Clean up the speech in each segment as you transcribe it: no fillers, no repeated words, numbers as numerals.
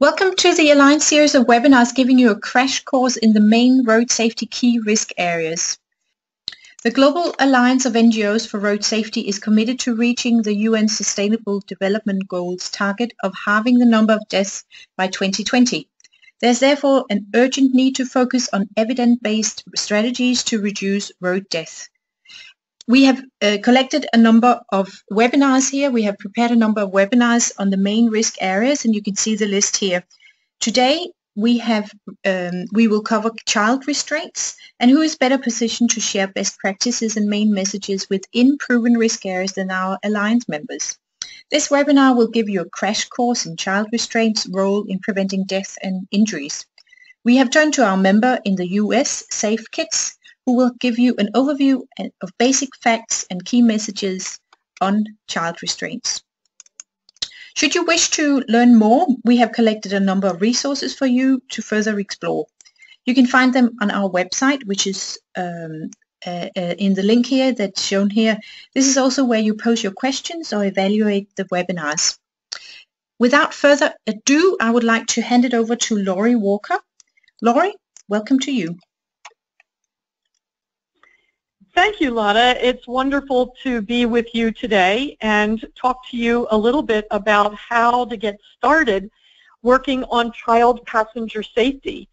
Welcome to the Alliance series of webinars giving you a crash course in the main road safety key risk areas. The Global Alliance of NGOs for Road Safety is committed to reaching the UN Sustainable Development Goals target of halving the number of deaths by 2020. There's therefore an urgent need to focus on evidence-based strategies to reduce road death. We have collected a number of webinars here. We have prepared a number of webinars on the main risk areas, and you can see the list here. Today, we will cover child restraints and who is better positioned to share best practices and main messages within proven risk areas than our Alliance members. This webinar will give you a crash course in child restraints' role in preventing death and injuries. We have turned to our member in the US, Safe Kids, who will give you an overview of basic facts and key messages on child restraints. Should you wish to learn more, we have collected a number of resources for you to further explore. You can find them on our website, which is in the link here that's shown here. This is also where you post your questions or evaluate the webinars. Without further ado, I would like to hand it over to Laurie Walker. Laurie, welcome to you. Thank you, Lotta. It's wonderful to be with you today and talk to you a little bit about how to get started working on child passenger safety.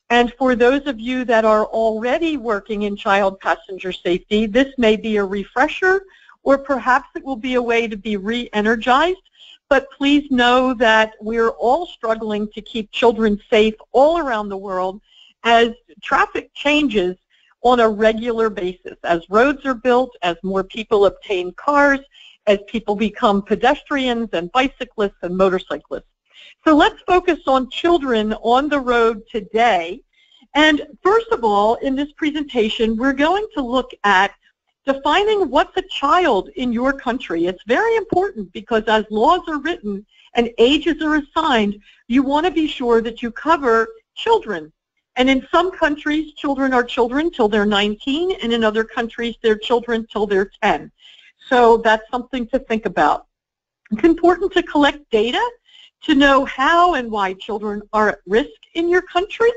And for those of you that are already working in child passenger safety, this may be a refresher, or perhaps it will be a way to be re-energized. But please know that we're all struggling to keep children safe all around the world as traffic changes on a regular basis, as roads are built, as more people obtain cars, as people become pedestrians and bicyclists and motorcyclists. So let's focus on children on the road today. And first of all, in this presentation, we're going to look at defining what's a child in your country. It's very important because as laws are written and ages are assigned, you want to be sure that you cover children. And in some countries, children are children till they're 19, and in other countries, they're children till they're 10. So that's something to think about. It's important to collect data to know how and why children are at risk in your country.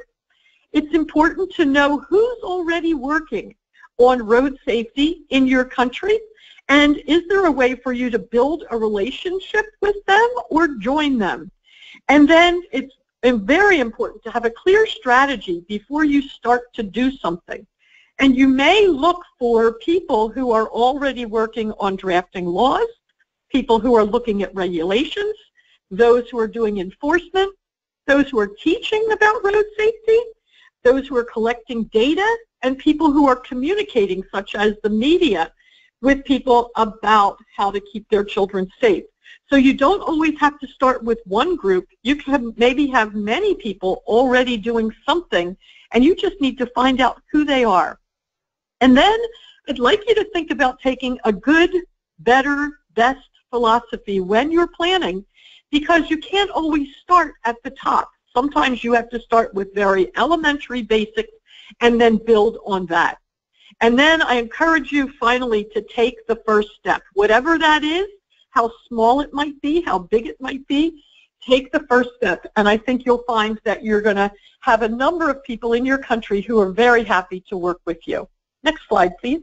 It's important to know who's already working on road safety in your country, and is there a way for you to build a relationship with them or join them? And then it's very important to have a clear strategy before you start to do something. And you may look for people who are already working on drafting laws, people who are looking at regulations, those who are doing enforcement, those who are teaching about road safety, those who are collecting data, and people who are communicating, such as the media, with people about how to keep their children safe. So you don't always have to start with one group. You can maybe have many people already doing something, and you just need to find out who they are. And then I'd like you to think about taking a good, better, best philosophy when you're planning, because you can't always start at the top. Sometimes you have to start with very elementary basics and then build on that. And then I encourage you finally to take the first step, whatever that is. How small it might be, how big it might be, take the first step. And I think you'll find that you're going to have a number of people in your country who are very happy to work with you. Next slide, please.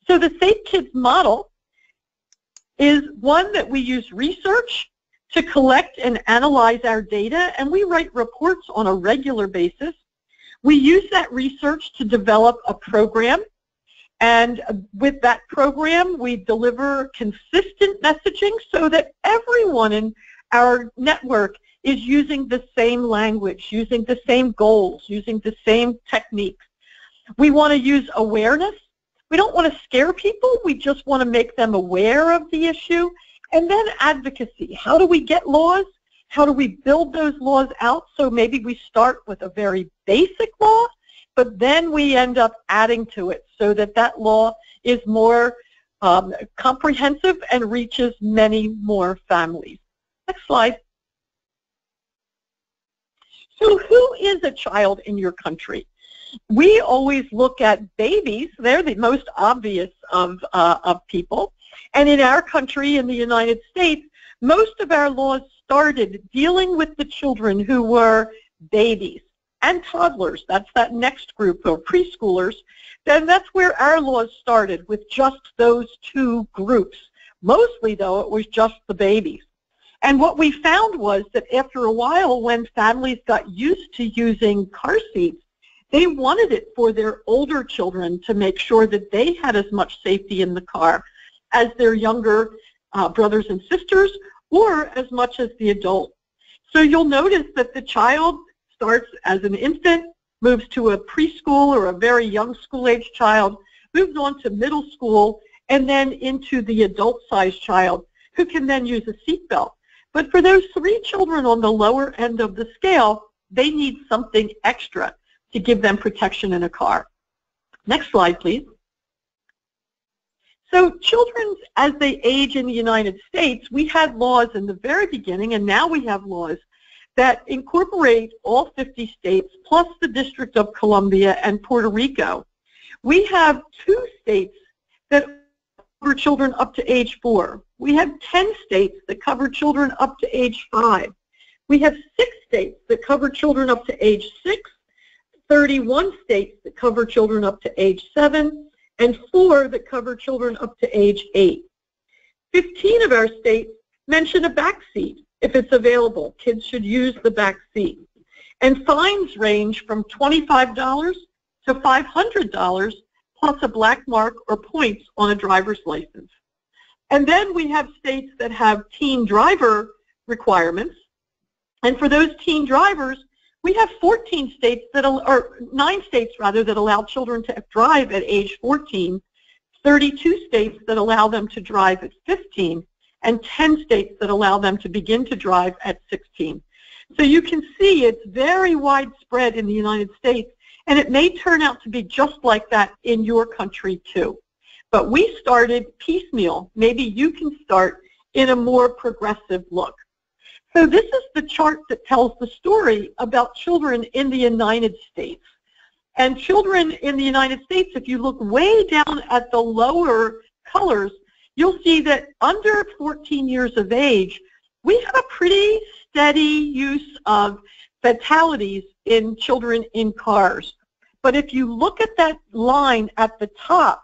So the Safe Kids model is one that we use research to collect and analyze our data, and we write reports on a regular basis. We use that research to develop a program. And with that program, we deliver consistent messaging so that everyone in our network is using the same language, using the same goals, using the same techniques. We want to use awareness. We don't want to scare people. We just want to make them aware of the issue. And then advocacy. How do we get laws? How do we build those laws out? So maybe we start with a very basic law, but then we end up adding to it so that that law is more comprehensive and reaches many more families. Next slide. So who is a child in your country? We always look at babies. They're the most obvious of people. And in our country, in the United States, most of our laws started dealing with the children who were babies and toddlers. That's that next group of preschoolers. Then that's where our laws started, with just those two groups. Mostly, though, it was just the babies. And what we found was that after a while, when families got used to using car seats, they wanted it for their older children to make sure that they had as much safety in the car as their younger brothers and sisters, or as much as the adult. So you'll notice that the child starts as an infant, moves to a preschool or a very young school-age child, moves on to middle school, and then into the adult-sized child, who can then use a seatbelt. But for those three children on the lower end of the scale, they need something extra to give them protection in a car. Next slide, please. So children, as they age in the United States, we had laws in the very beginning, and now we have laws that incorporate all 50 states, plus the District of Columbia and Puerto Rico. We have 2 states that cover children up to age 4. We have 10 states that cover children up to age 5. We have 6 states that cover children up to age 6, 31 states that cover children up to age 7, and 4 that cover children up to age 8. 15 of our states mention a back seat. If it's available, kids should use the back seat. And fines range from $25 to $500, plus a black mark or points on a driver's license. And then we have states that have teen driver requirements. And for those teen drivers, we have 14 states that, or 9 states rather, that allow children to drive at age 14, 32 states that allow them to drive at 15, and 10 states that allow them to begin to drive at 16. So you can see it's very widespread in the United States, and it may turn out to be just like that in your country too. But we started piecemeal. Maybe you can start in a more progressive look. So this is the chart that tells the story about children in the United States. And children in the United States, if you look way down at the lower colors, you'll see that under 14 years of age, we have a pretty steady use of fatalities in children in cars. But if you look at that line at the top,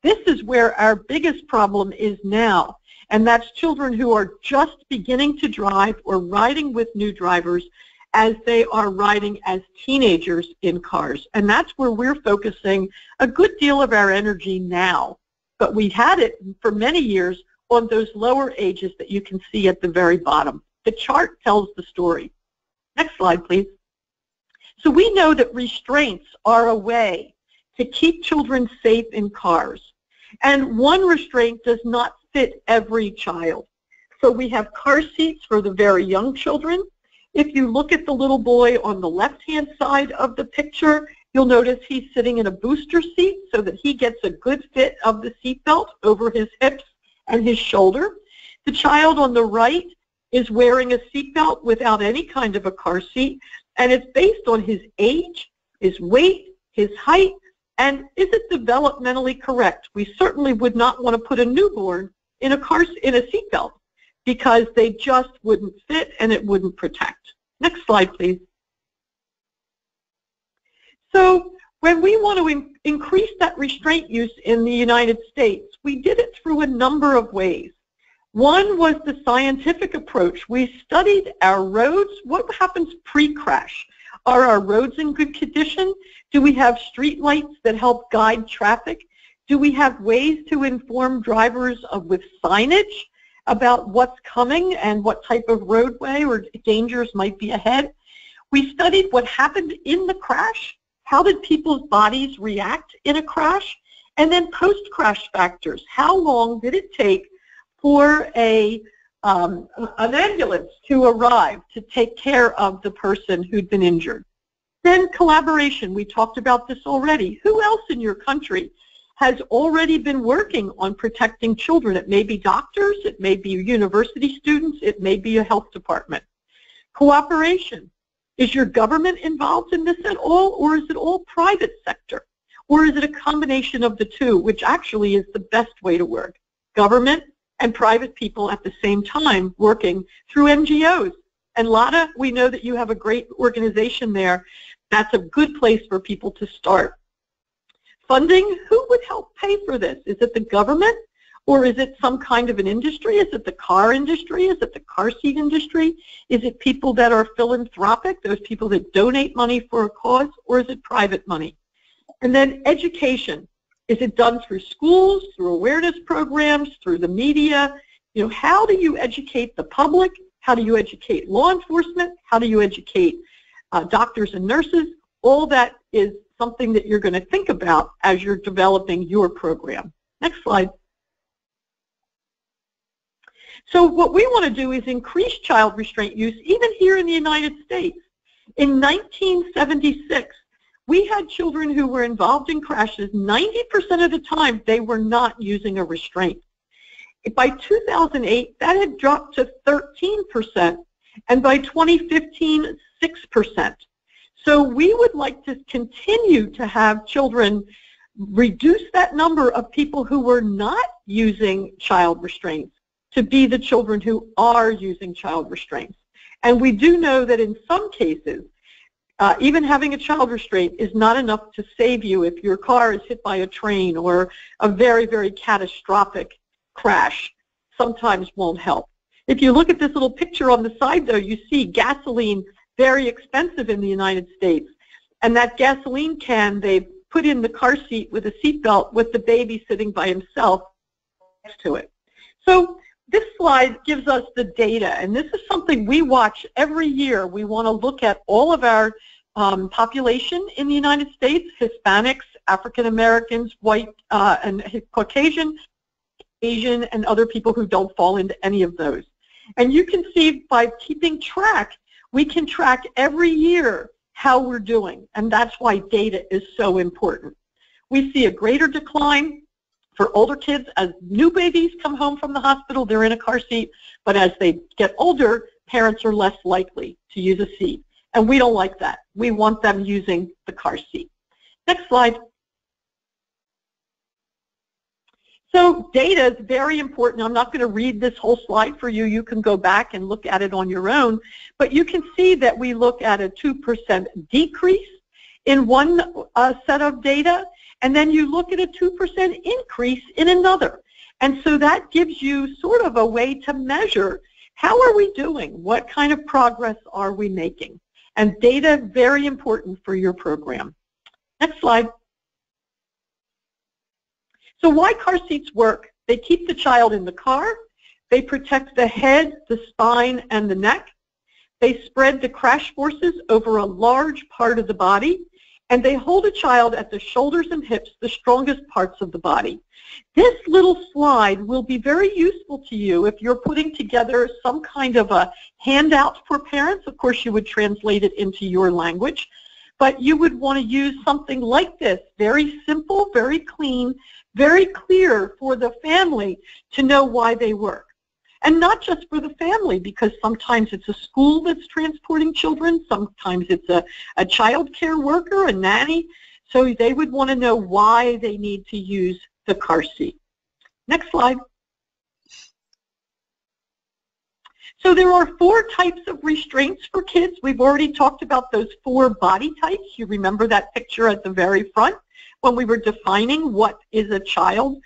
this is where our biggest problem is now. And that's children who are just beginning to drive or riding with new drivers as they are riding as teenagers in cars. And that's where we're focusing a good deal of our energy now. But we had it for many years on those lower ages that you can see at the very bottom. The chart tells the story. Next slide, please. So we know that restraints are a way to keep children safe in cars. And one restraint does not fit every child. So we have car seats for the very young children. If you look at the little boy on the left-hand side of the picture, you'll notice he's sitting in a booster seat so that he gets a good fit of the seatbelt over his hips and his shoulder. The child on the right is wearing a seatbelt without any kind of a car seat, and it's based on his age, his weight, his height, and is it developmentally correct? We certainly would not want to put a newborn in a seatbelt because they just wouldn't fit and it wouldn't protect. Next slide, please. So when we want to increase that restraint use in the United States, we did it through a number of ways. One was the scientific approach. We studied our roads. What happens pre-crash? Are our roads in good condition? Do we have street lights that help guide traffic? Do we have ways to inform drivers with signage about what's coming and what type of roadway or dangers might be ahead? We studied what happened in the crash. How did people's bodies react in a crash? And then post-crash factors. How long did it take for an ambulance to arrive to take care of the person who'd been injured? Then collaboration. We talked about this already. Who else in your country has already been working on protecting children? It may be doctors, it may be university students, it may be a health department. Cooperation. Is your government involved in this at all, or is it all private sector? Or is it a combination of the two, which actually is the best way to work? Government and private people at the same time working through NGOs. And Lotta, we know that you have a great organization there. That's a good place for people to start. Funding, who would help pay for this? Is it the government, or is it some kind of an industry? Is it the car industry? Is it the car seat industry? Is it people that are philanthropic, those people that donate money for a cause, or is it private money? And then education. Is it done through schools, through awareness programs, through the media? You know, how do you educate the public? How do you educate law enforcement? How do you educate doctors and nurses? All that is something that you're going to think about as you're developing your program. Next slide. So what we want to do is increase child restraint use even here in the United States. In 1976, we had children who were involved in crashes. 90% of the time, they were not using a restraint. By 2008, that had dropped to 13%, and by 2015, 6%. So we would like to continue to have children reduce that number of people who were not using child restraints to be the children who are using child restraints. And we do know that in some cases, even having a child restraint is not enough to save you if your car is hit by a train, or a very, very catastrophic crash sometimes won't help. If you look at this little picture on the side, though, you see gasoline, very expensive in the United States. And that gasoline can, they put in the car seat with a seatbelt with the baby sitting by himself next to it. So this slide gives us the data, and this is something we watch every year. We want to look at all of our population in the United States, Hispanics, African Americans, white and Caucasian, Asian, and other people who don't fall into any of those. And you can see by keeping track, we can track every year how we're doing, and that's why data is so important. We see a greater decline for older kids. As new babies come home from the hospital, they're in a car seat, but as they get older, parents are less likely to use a seat. And we don't like that. We want them using the car seat. Next slide. So data is very important. I'm not going to read this whole slide for you. You can go back and look at it on your own. But you can see that we look at a 2% decrease in one set of data, and then you look at a 2% increase in another. And so that gives you sort of a way to measure, how are we doing? What kind of progress are we making? And data, very important for your program. Next slide. So why car seats work? They keep the child in the car. They protect the head, the spine, and the neck. They spread the crash forces over a large part of the body. And they hold a child at the shoulders and hips, the strongest parts of the body. This little slide will be very useful to you if you're putting together some kind of a handout for parents. Of course, you would translate it into your language. But you would want to use something like this, very simple, very clean, very clear for the family to know why they work. And not just for the family, because sometimes it's a school that's transporting children, sometimes it's a child care worker, a nanny, so they would want to know why they need to use the car seat. Next slide. So there are 4 types of restraints for kids. We've already talked about those 4 body types. You remember that picture at the very front when we were defining what is a child.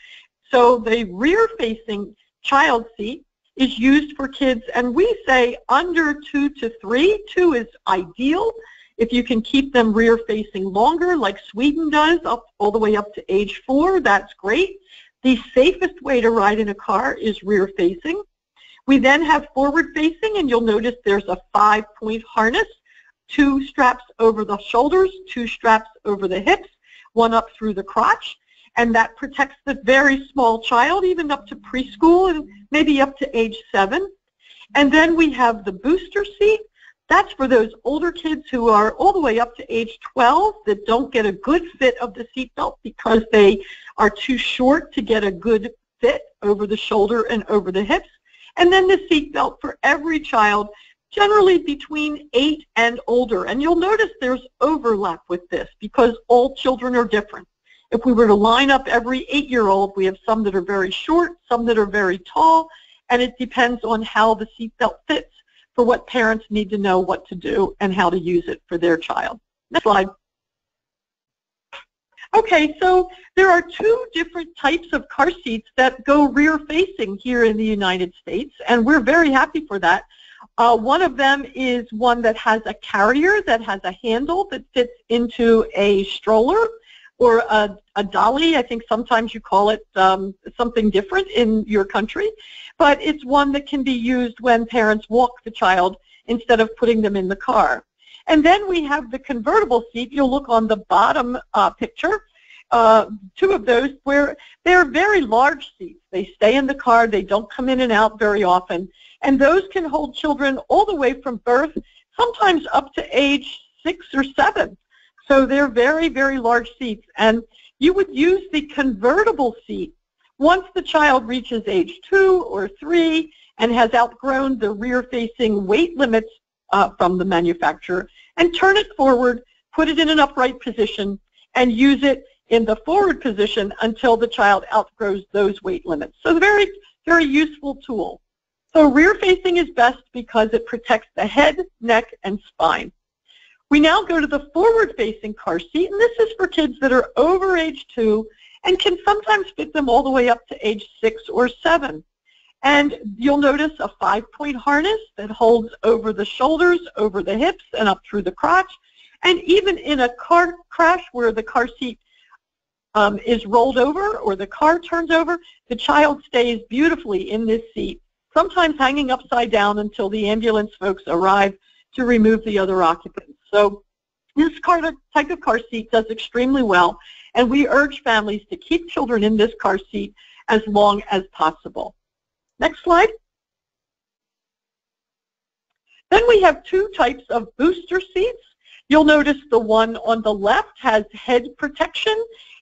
So the rear-facing child seat is used for kids, and we say under 2 to 3. 2 is ideal. If you can keep them rear-facing longer, like Sweden does, all the way up to age 4, that's great. The safest way to ride in a car is rear-facing. We then have forward-facing, and you'll notice there's a 5-point harness, 2 straps over the shoulders, 2 straps over the hips, 1 up through the crotch. And that protects the very small child, even up to preschool and maybe up to age 7. And then we have the booster seat. That's for those older kids who are all the way up to age 12 that don't get a good fit of the seatbelt because they are too short to get a good fit over the shoulder and over the hips. And then the seatbelt for every child, generally between 8 and older. And you'll notice there's overlap with this because all children are different. If we were to line up every 8-year-old, we have some that are very short, some that are very tall, and it depends on how the seatbelt fits for what parents need to know what to do and how to use it for their child. Next slide. Okay, so there are 2 different types of car seats that go rear-facing here in the United States, and we're very happy for that. One of them is one that has a carrier that has a handle that fits into a stroller or a dolly. I think sometimes you call it something different in your country, but it's one that can be used when parents walk the child instead of putting them in the car. And then we have the convertible seat. You'll look on the bottom picture, 2 of those where they're very large seats. They stay in the car. They don't come in and out very often. And those can hold children all the way from birth, sometimes up to age 6 or 7. So they're very, very large seats. And you would use the convertible seat once the child reaches age 2 or 3 and has outgrown the rear-facing weight limits from the manufacturer, and turn it forward, put it in an upright position, and use it in the forward position until the child outgrows those weight limits. So very, very useful tool. So rear-facing is best because it protects the head, neck, and spine. We now go to the forward-facing car seat, and this is for kids that are over age 2 and can sometimes fit them all the way up to age 6 or 7. And you'll notice a 5-point harness that holds over the shoulders, over the hips, and up through the crotch. And even in a car crash where the car seat is rolled over or the car turns over, the child stays beautifully in this seat, sometimes hanging upside down until the ambulance folks arrive to remove the other occupants. So this type of car seat does extremely well, and we urge families to keep children in this car seat as long as possible. Next slide. Then we have 2 types of booster seats. You'll notice the one on the left has head protection.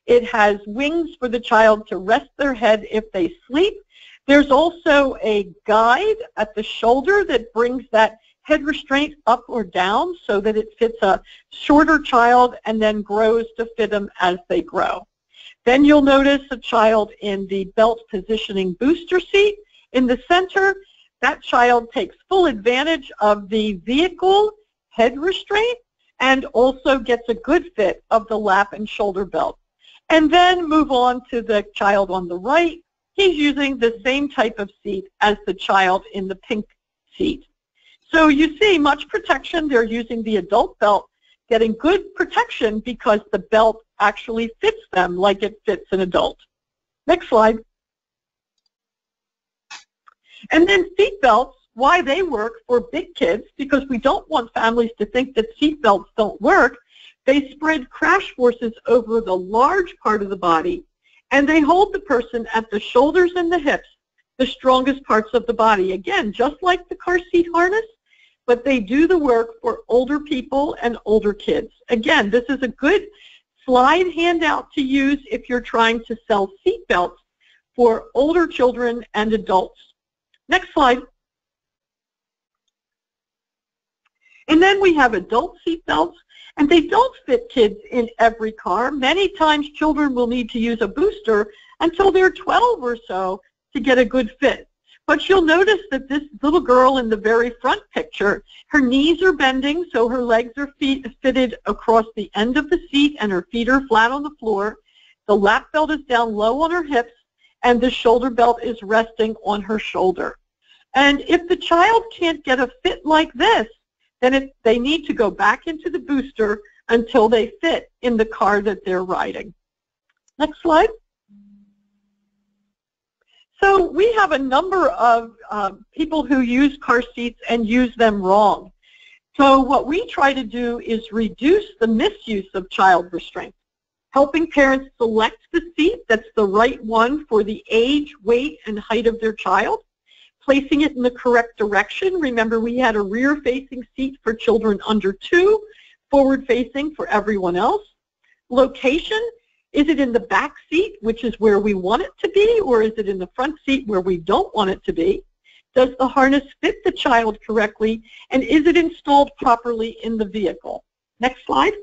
It has wings for the child to rest their head if they sleep. There's also a guide at the shoulder that brings that head restraint up or down so that it fits a shorter child and then grows to fit them as they grow. Then you'll notice a child in the belt positioning booster seat. In the center, that child takes full advantage of the vehicle head restraint and also gets a good fit of the lap and shoulder belt. And then move on to the child on the right. He's using the same type of seat as the child in the pink seat. So you see much protection. They're using the adult belt, getting good protection because the belt actually fits them like it fits an adult. Next slide. And then seat belts, why they work for big kids, because we don't want families to think that seat belts don't work. They spread crash forces over the large part of the body, and they hold the person at the shoulders and the hips, the strongest parts of the body. Again, just like the car seat harness, but they do the work for older people and older kids. Again, this is a good slide handout to use if you're trying to sell seat belts for older children and adults. Next slide. And then we have adult seat belts, and they don't fit kids in every car. Many times children will need to use a booster until they're 12 or so to get a good fit. But you'll notice that this little girl in the very front picture, her knees are bending, so her legs are fitted across the end of the seat and her feet are flat on the floor. The lap belt is down low on her hips, and the shoulder belt is resting on her shoulder. And if the child can't get a fit like this, then they need to go back into the booster until they fit in the car that they're riding. Next slide. So we have a number of people who use car seats and use them wrong. So what we try to do is reduce the misuse of child restraint, helping parents select the seat that's the right one for the age, weight, and height of their child, placing it in the correct direction. Remember, we had a rear-facing seat for children under 2, forward-facing for everyone else. Location, is it in the back seat, which is where we want it to be, or is it in the front seat where we don't want it to be? Does the harness fit the child correctly, and is it installed properly in the vehicle? Next slide.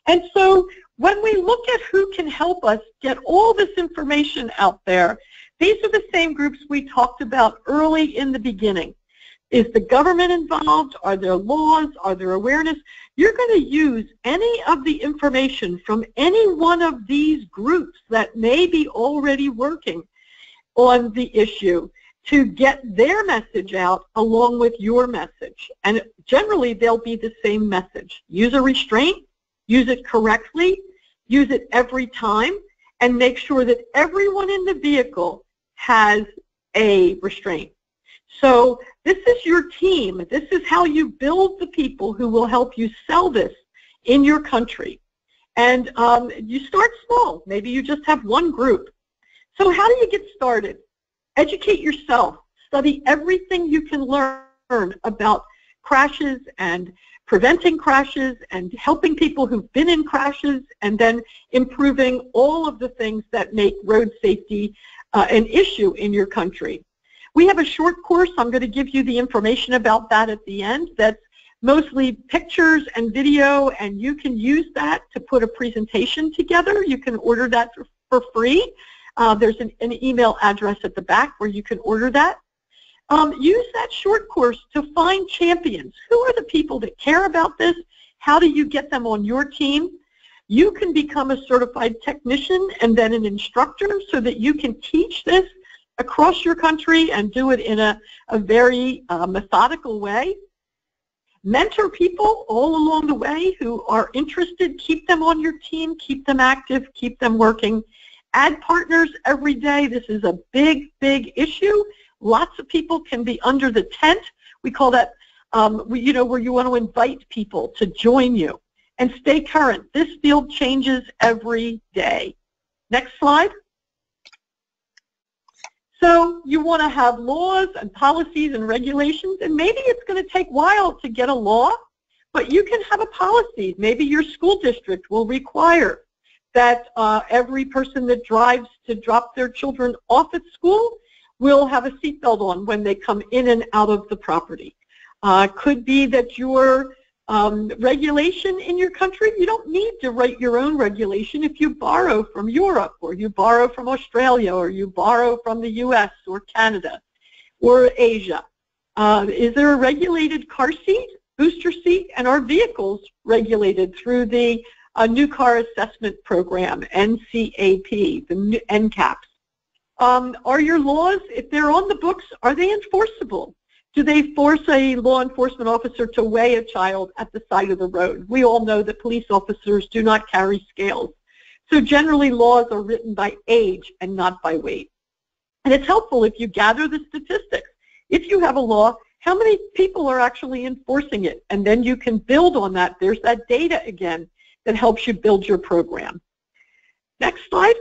And so when we look at who can help us get all this information out there, these are the same groups we talked about early in the beginning. Is the government involved? Are there laws? Are there awareness? You're going to use any of the information from any one of these groups that may be already working on the issue to get their message out along with your message. And generally, they'll be the same message. Use a restraint, use it correctly, use it every time, and make sure that everyone in the vehicle has a restraint. So this is your team. This is how you build the people who will help you sell this in your country. And you start small. Maybe you just have one group. So how do you get started? Educate yourself. Study everything you can learn about crashes and preventing crashes and helping people who've been in crashes, and then improving all of the things that make road safety an issue in your country. We have a short course. I'm going to give you the information about that at the end. That's mostly pictures and video, and you can use that to put a presentation together. You can order that for free. There's an email address at the back where you can order that. Use that short course to find champions. Who are the people that care about this? How do you get them on your team? You can become a certified technician and then an instructor so that you can teach this across your country and do it in a very methodical way. Mentor people all along the way who are interested. Keep them on your team, keep them active, keep them working. Add partners every day. This is a big, big issue. Lots of people can be under the tent. We call that, where you want to invite people to join you. And stay current. This field changes every day. Next slide. So you want to have laws and policies and regulations, and maybe it's going to take a while to get a law, but you can have a policy. Maybe your school district will require that every person that drives to drop their children off at school will have a seatbelt on when they come in and out of the property. Could be that your regulation in your country, you don't need to write your own regulation if you borrow from Europe, or you borrow from Australia, or you borrow from the US or Canada or Asia. Is there a regulated car seat, booster seat, and are vehicles regulated through the New Car Assessment Program, NCAP, the NCAPs? Are your laws, if they're on the books, are they enforceable? Do they force a law enforcement officer to weigh a child at the side of the road? We all know that police officers do not carry scales. So generally laws are written by age and not by weight. And it's helpful if you gather the statistics. If you have a law, how many people are actually enforcing it? And then you can build on that. There's that data again that helps you build your program. Next slide.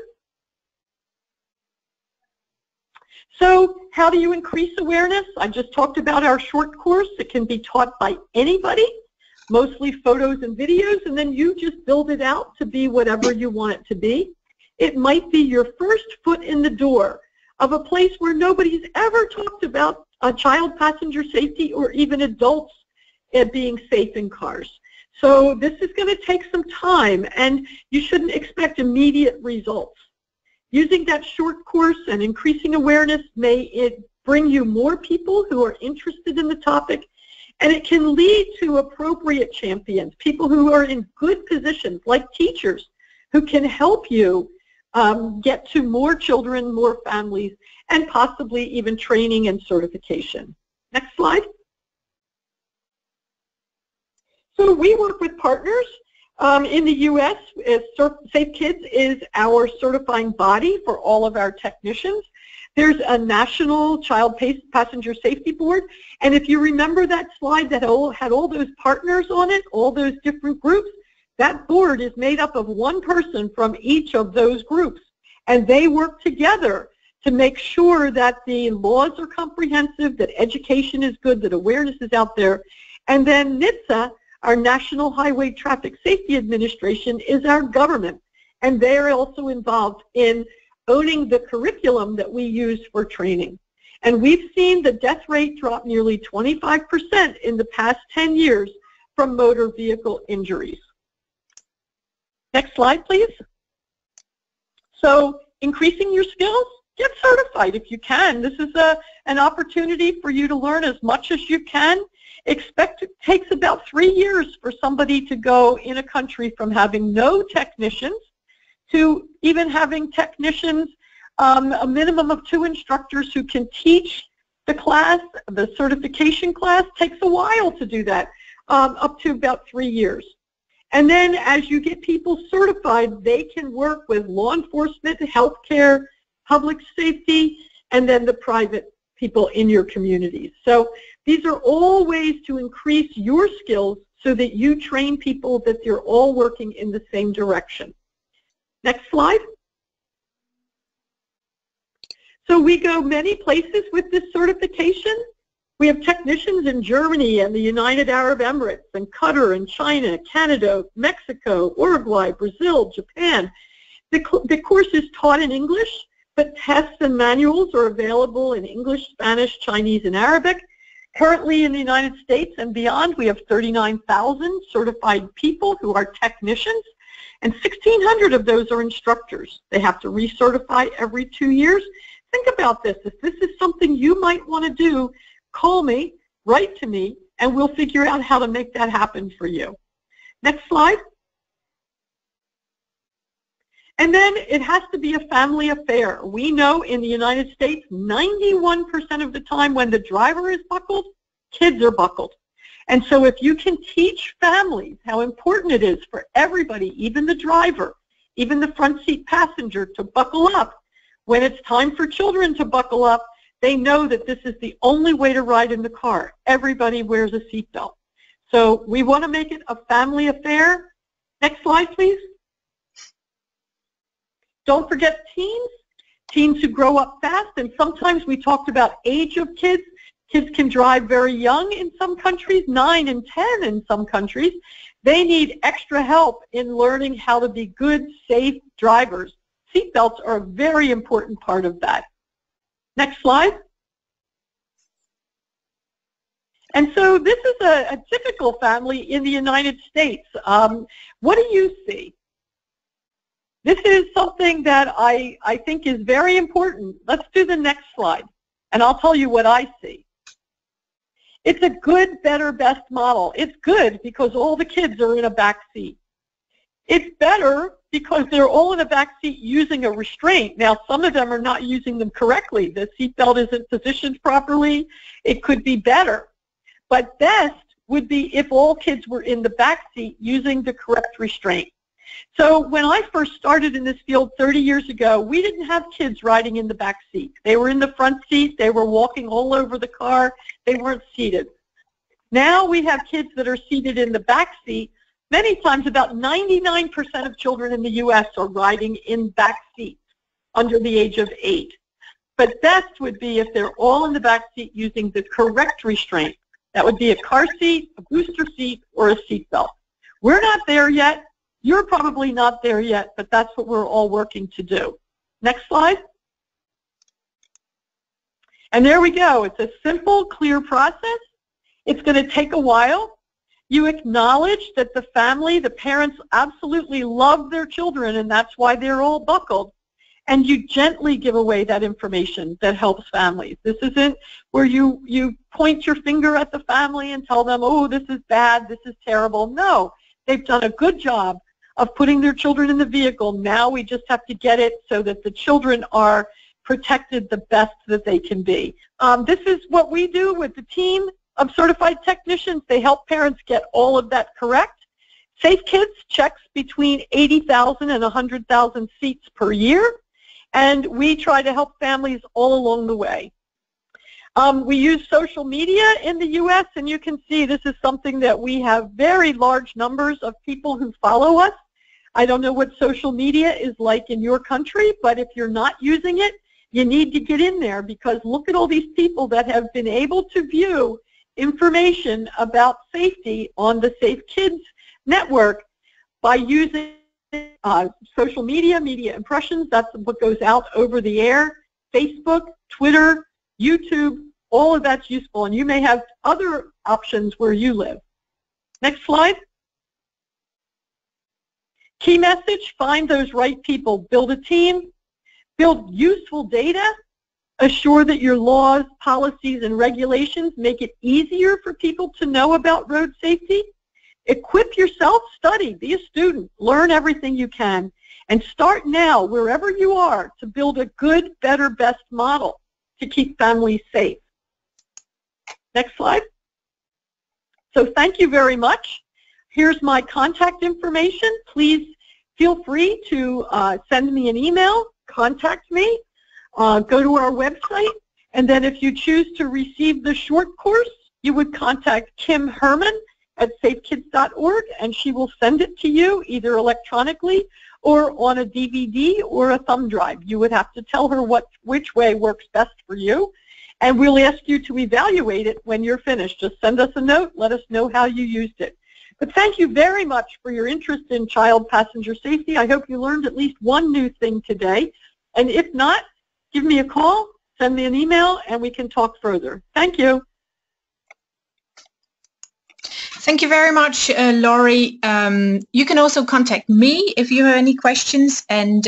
So how do you increase awareness? I just talked about our short course. It can be taught by anybody, mostly photos and videos, and then you just build it out to be whatever you want it to be. It might be your first foot in the door of a place where nobody's ever talked about child passenger safety or even adults being safe in cars. So this is going to take some time, and you shouldn't expect immediate results. Using that short course and increasing awareness may bring you more people who are interested in the topic, and it can lead to appropriate champions, people who are in good positions like teachers who can help you get to more children, more families, and possibly even training and certification. Next slide. So we work with partners. In the U.S., Safe Kids is our certifying body for all of our technicians. There's a national child passenger safety board, and if you remember that slide that had all those partners on it, all those different groups, that board is made up of one person from each of those groups, and they work together to make sure that the laws are comprehensive, that education is good, that awareness is out there, and then NHTSA, our National Highway Traffic Safety Administration, is our government, and they're also involved in owning the curriculum that we use for training. And we've seen the death rate drop nearly 25% in the past 10 years from motor vehicle injuries. Next slide, please. So increasing your skills, get certified if you can. This is an opportunity for you to learn as much as you can. Expect it takes about 3 years for somebody to go in a country from having no technicians to even having technicians, a minimum of 2 instructors who can teach the class. The certification class takes a while to do that, up to about 3 years. And then as you get people certified, they can work with law enforcement, healthcare, public safety, and then the private people in your communities. So these are all ways to increase your skills so that you train people that you're all working in the same direction. Next slide. So we go many places with this certification. We have technicians in Germany and the United Arab Emirates and Qatar and China, Canada, Mexico, Uruguay, Brazil, Japan. The course is taught in English, but tests and manuals are available in English, Spanish, Chinese, and Arabic. Currently in the United States and beyond, we have 39,000 certified people who are technicians, and 1,600 of those are instructors. They have to recertify every 2 years. Think about this. If this is something you might want to do, call me, write to me, and we'll figure out how to make that happen for you. Next slide. And then it has to be a family affair. We know in the United States, 91% of the time when the driver is buckled, kids are buckled. And so if you can teach families how important it is for everybody, even the driver, even the front seat passenger, to buckle up, when it's time for children to buckle up, they know that this is the only way to ride in the car. Everybody wears a seatbelt. So we want to make it a family affair. Next slide, please. Don't forget teens who grow up fast, and sometimes we talked about age of kids. Kids can drive very young in some countries, 9 and 10 in some countries. They need extra help in learning how to be good, safe drivers. Seatbelts are a very important part of that. Next slide. And so this is a typical family in the United States. What do you see? This is something that I think is very important. Let's do the next slide, and I'll tell you what I see. It's a good, better, best model. It's good because all the kids are in a back seat. It's better because they're all in a back seat using a restraint. Now, some of them are not using them correctly. The seatbelt isn't positioned properly. It could be better. But best would be if all kids were in the back seat using the correct restraint. So when I first started in this field 30 years ago, we didn't have kids riding in the back seat. They were in the front seat. They were walking all over the car. They weren't seated. Now we have kids that are seated in the back seat. Many times, about 99% of children in the U.S. are riding in back seats under the age of 8. But best would be if they're all in the back seat using the correct restraint. That would be a car seat, a booster seat, or a seat belt. We're not there yet. You're probably not there yet, but that's what we're all working to do. Next slide. And there we go. It's a simple, clear process. It's going to take a while. You acknowledge that the family, the parents absolutely love their children, and that's why they're all buckled. And you gently give away that information that helps families. This isn't where you point your finger at the family and tell them, oh, this is bad, this is terrible. No, they've done a good job of putting their children in the vehicle. Now we just have to get it so that the children are protected the best that they can be. This is what we do with the team of certified technicians. They help parents get all of that correct. Safe Kids checks between 80,000 and 100,000 seats per year, and we try to help families all along the way. We use social media in the U.S., and you can see this is something that we have very large numbers of people who follow us. I don't know what social media is like in your country, but if you're not using it, you need to get in there, because look at all these people that have been able to view information about safety on the Safe Kids network by using social media, media impressions. That's what goes out over the air, Facebook, Twitter, YouTube, all of that's useful, and you may have other options where you live. Next slide. Key message, find those right people. Build a team, build useful data, assure that your laws, policies, and regulations make it easier for people to know about road safety. Equip yourself, study, be a student, learn everything you can, and start now, wherever you are, to build a good, better, best model to keep families safe. Next slide. So thank you very much. Here's my contact information. Please feel free to send me an email, contact me, go to our website, and then if you choose to receive the short course, you would contact Kim Herman at safekids.org, and she will send it to you either electronically or on a DVD or a thumb drive. You would have to tell her which way works best for you, and we'll ask you to evaluate it when you're finished. Just send us a note, let us know how you used it. But thank you very much for your interest in child passenger safety. I hope you learned at least one new thing today, and if not, give me a call, send me an email, and we can talk further. Thank you. Thank you very much, Laurie. You can also contact me if you have any questions, and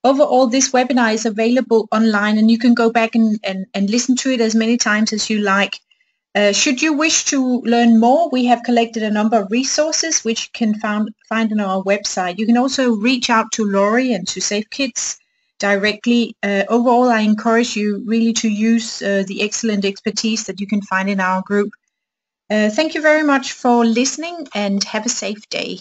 overall this webinar is available online, and you can go back and listen to it as many times as you like. Should you wish to learn more, we have collected a number of resources which you can find on our website. You can also reach out to Laurie and to Safe Kids directly. Overall, I encourage you really to use the excellent expertise that you can find in our group. Thank you very much for listening, and have a safe day.